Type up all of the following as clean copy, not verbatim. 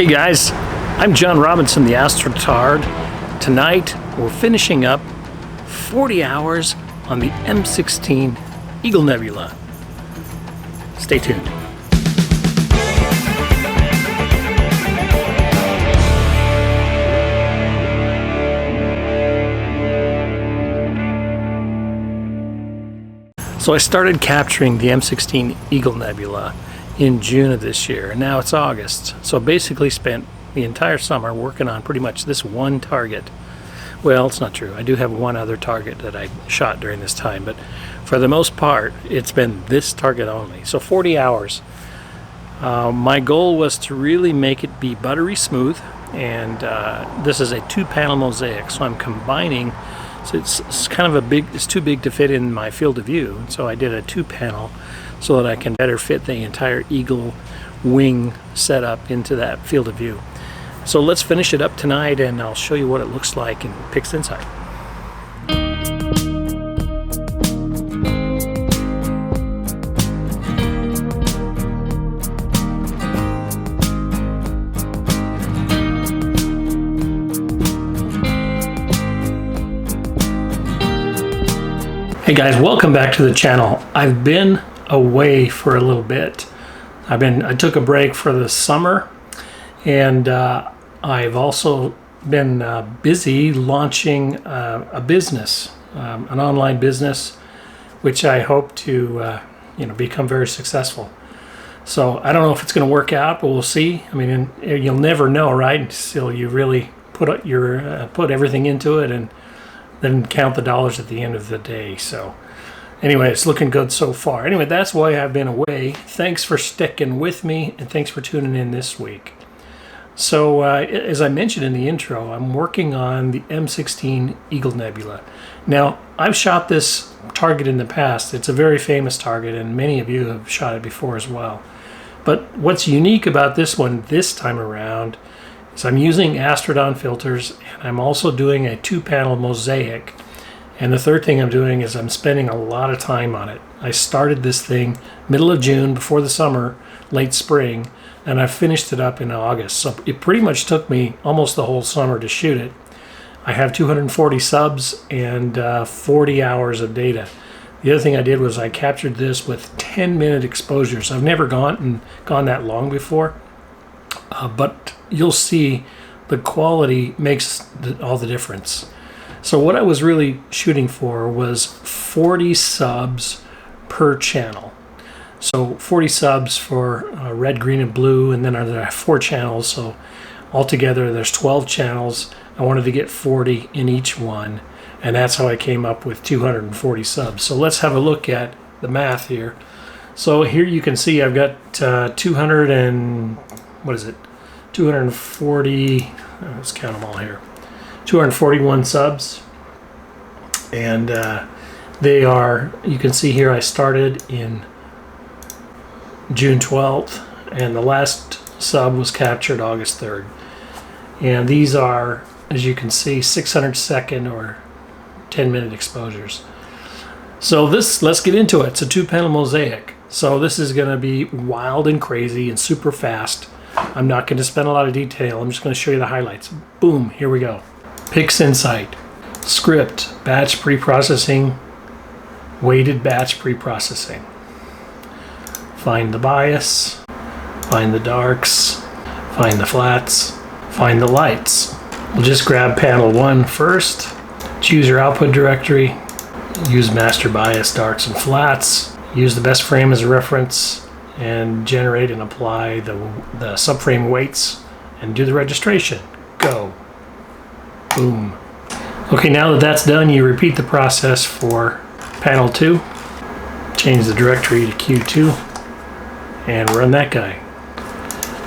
Hey guys, I'm John Robinson, the Astrotard. Tonight we're finishing up 40 hours on the M16 Eagle Nebula. Stay tuned. So I started capturing the M16 Eagle Nebula in June of this year, and now it's August. So basically spent the entire summer working on pretty much this one target. Well, it's not true. I do have one other target that I shot during this time, but for the most part, it's been this target only. So 40 hours. My goal was to really make it be buttery smooth, and this is a two-panel mosaic, so I'm combining. So it's kind of it's too big to fit in my field of view, so I did a two-panel so that I can better fit the entire eagle wing setup into that field of view. So let's finish it up tonight, and I'll show you what it looks like in PixInsight. Hey guys, welcome back to the channel. I've been away for a little bit. I took a break for the summer, and I've also been busy launching a business, an online business, which I hope to become very successful. So I don't know if it's going to work out, but we'll see. I mean, you'll never know, right, until you really put everything into it and then count the dollars at the end of the day. So anyway, it's looking good so far. Anyway, that's why I've been away. Thanks for sticking with me, and thanks for tuning in this week. So as I mentioned in the intro, I'm working on the M16 Eagle Nebula. Now, I've shot this target in the past. It's a very famous target, and many of you have shot it before as well. But what's unique about this one this time around is I'm using Astrodon filters, and I'm also doing a two-panel mosaic. And the third thing I'm doing is I'm spending a lot of time on it. I started this thing middle of June, before the summer, late spring, and I finished it up in August. So it pretty much took me almost the whole summer to shoot it. I have 240 subs and 40 hours of data. The other thing I did was I captured this with 10-minute exposures. I've never gone that long before, but you'll see the quality makes all the difference. So what I was really shooting for was 40 subs per channel. So 40 subs for red, green, and blue, and then there are 4 channels. So altogether there's 12 channels. I wanted to get 40 in each one, and that's how I came up with 240 subs. So let's have a look at the math here. So here you can see I've got 240, let's count them all here. 241 subs, and they are, you can see here I started in June 12th, and the last sub was captured August 3rd. And these are, as you can see, 600 second or 10-minute exposures. So let's get into it. It's a two-panel mosaic. So this is going to be wild and crazy and super fast. I'm not going to spend a lot of detail. I'm just going to show you the highlights. Boom, here we go. PixInsight, script, batch preprocessing, weighted batch preprocessing. Find the bias, find the darks, find the flats, find the lights. We'll just grab panel 1 first, choose your output directory, use master bias, darks, and flats, use the best frame as a reference, and generate and apply the subframe weights, and do the registration. Go. Boom. Okay, now that that's done, you repeat the process for panel 2. Change the directory to Q2 and run that guy.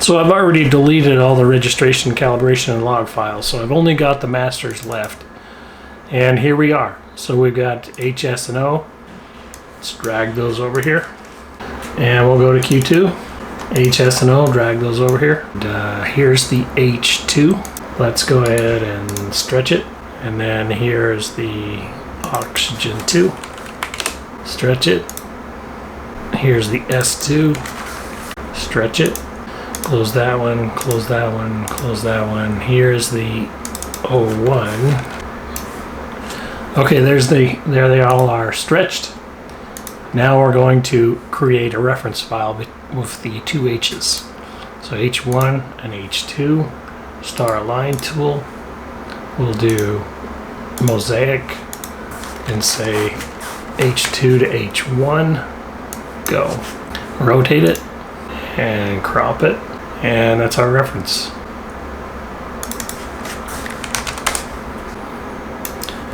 So I've already deleted all the registration, calibration, and log files, so I've only got the masters left. And here we are. So we've got HS and O. Let's drag those over here. And we'll go to Q2. HS and O, drag those over here. And, here's the H2. Let's go ahead and stretch it. And then here's the oxygen 2. Stretch it. Here's the S2. Stretch it. Close that one, close that one, close that one. Here's the 01. Okay, there they all are stretched. Now we're going to create a reference file with the two H's. So H1 and H2, star align tool. We'll do mosaic and say H2 to H1, go. Rotate it and crop it, and that's our reference.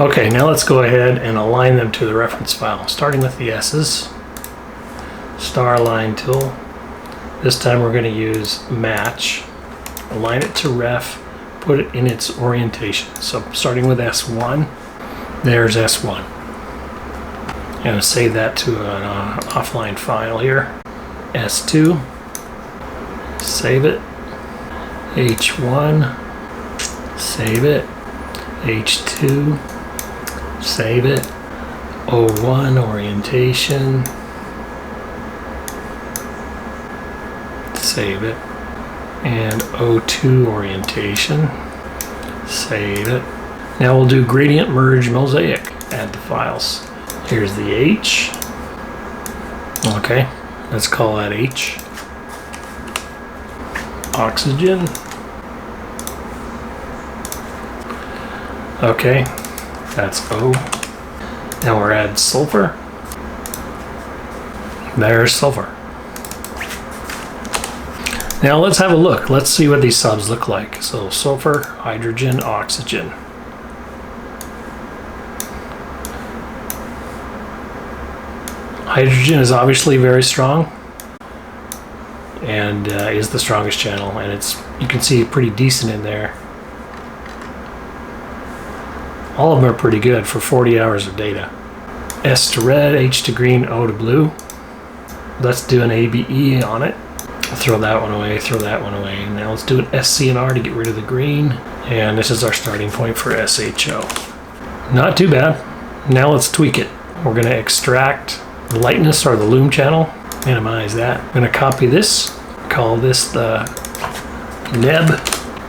Okay, now let's go ahead and align them to the reference file, starting with the S's. Star align tool. This time we're going to use match. Align it to ref, put it in its orientation. So starting with S1, there's S1. I'm going to save that to an offline file here. S2, save it. H1, save it. H2, save it. O1 orientation, save it. And O2 orientation, save it. Now we'll do gradient merge mosaic, add the files. Here's the H. Okay, let's call that H. Oxygen. Okay, that's O. Now we'll add sulfur. There's sulfur. Now let's have a look. Let's see what these subs look like. So sulfur, hydrogen, oxygen. Hydrogen is obviously very strong and is the strongest channel, and you can see pretty decent in there. All of them are pretty good for 40 hours of data. S to red, H to green, O to blue. Let's do an ABE on it. Throw that one away, throw that one away. Now let's do an SCNR to get rid of the green. And this is our starting point for SHO. Not too bad. Now let's tweak it. We're going to extract the lightness or the lume channel. Minimize that. I'm going to copy this. Call this the neb.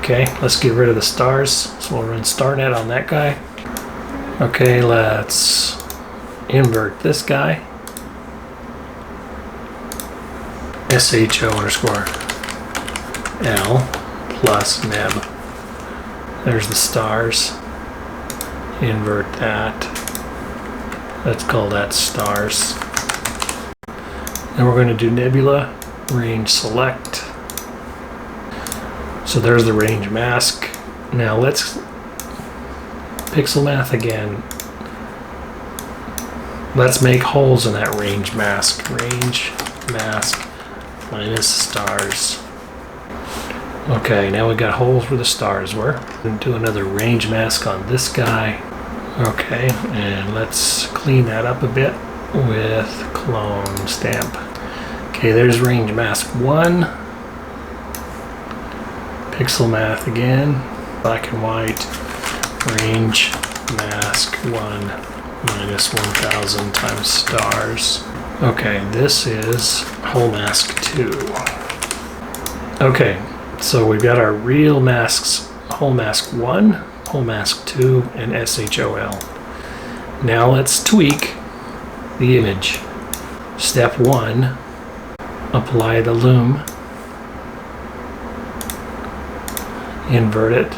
Okay, let's get rid of the stars. So we'll run starnet on that guy. Okay, let's invert this guy. SHO underscore L plus neb. There's the stars. Invert that. Let's call that stars. Then we're going to do nebula, range select. So there's the range mask. Now let's pixel math again. Let's make holes in that range mask. Range mask minus stars. Okay, now we got holes where the stars were. And do another range mask on this guy. Okay, and let's clean that up a bit with clone stamp. Okay, there's range mask 1. Pixel math again. Black and white. Range mask 1 minus 1000 times stars. Okay, this is hole mask 2. Okay, so we've got our real masks, hole mask 1, hole mask 2, and SHOL. Now let's tweak the image. Step 1, apply the lume, invert it,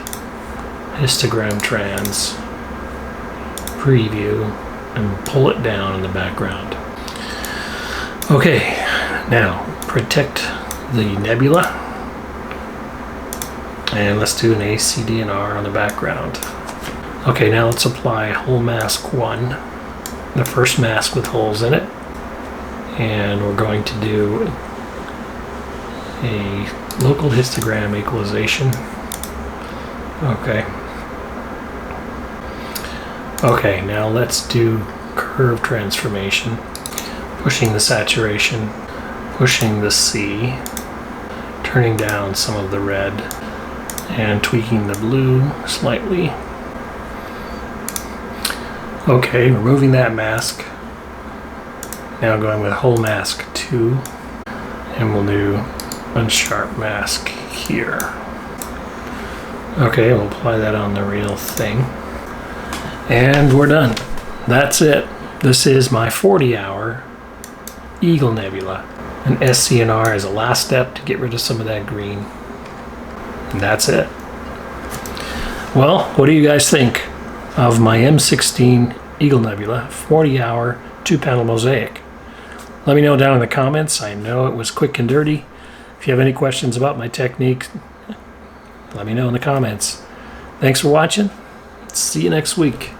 histogram trans, preview, and pull it down in the background. Okay, now protect the nebula, and let's do an ACDNR on the background. Okay, now let's apply hole mask 1, the first mask with holes in it, and we're going to do a local histogram equalization. Okay. Okay, now let's do curve transformation. Pushing the saturation, pushing the C, turning down some of the red, and tweaking the blue slightly. Okay, removing that mask. Now going with hole mask 2, and we'll do unsharp mask here. Okay, we'll apply that on the real thing. And we're done. That's it. This is my 40-hour Eagle Nebula. An SCNR as a last step to get rid of some of that green. And that's it. Well, what do you guys think of my M16 Eagle Nebula 40-hour 2-panel mosaic? Let me know down in the comments. I know it was quick and dirty. If you have any questions about my technique, let me know in the comments. Thanks for watching. See you next week.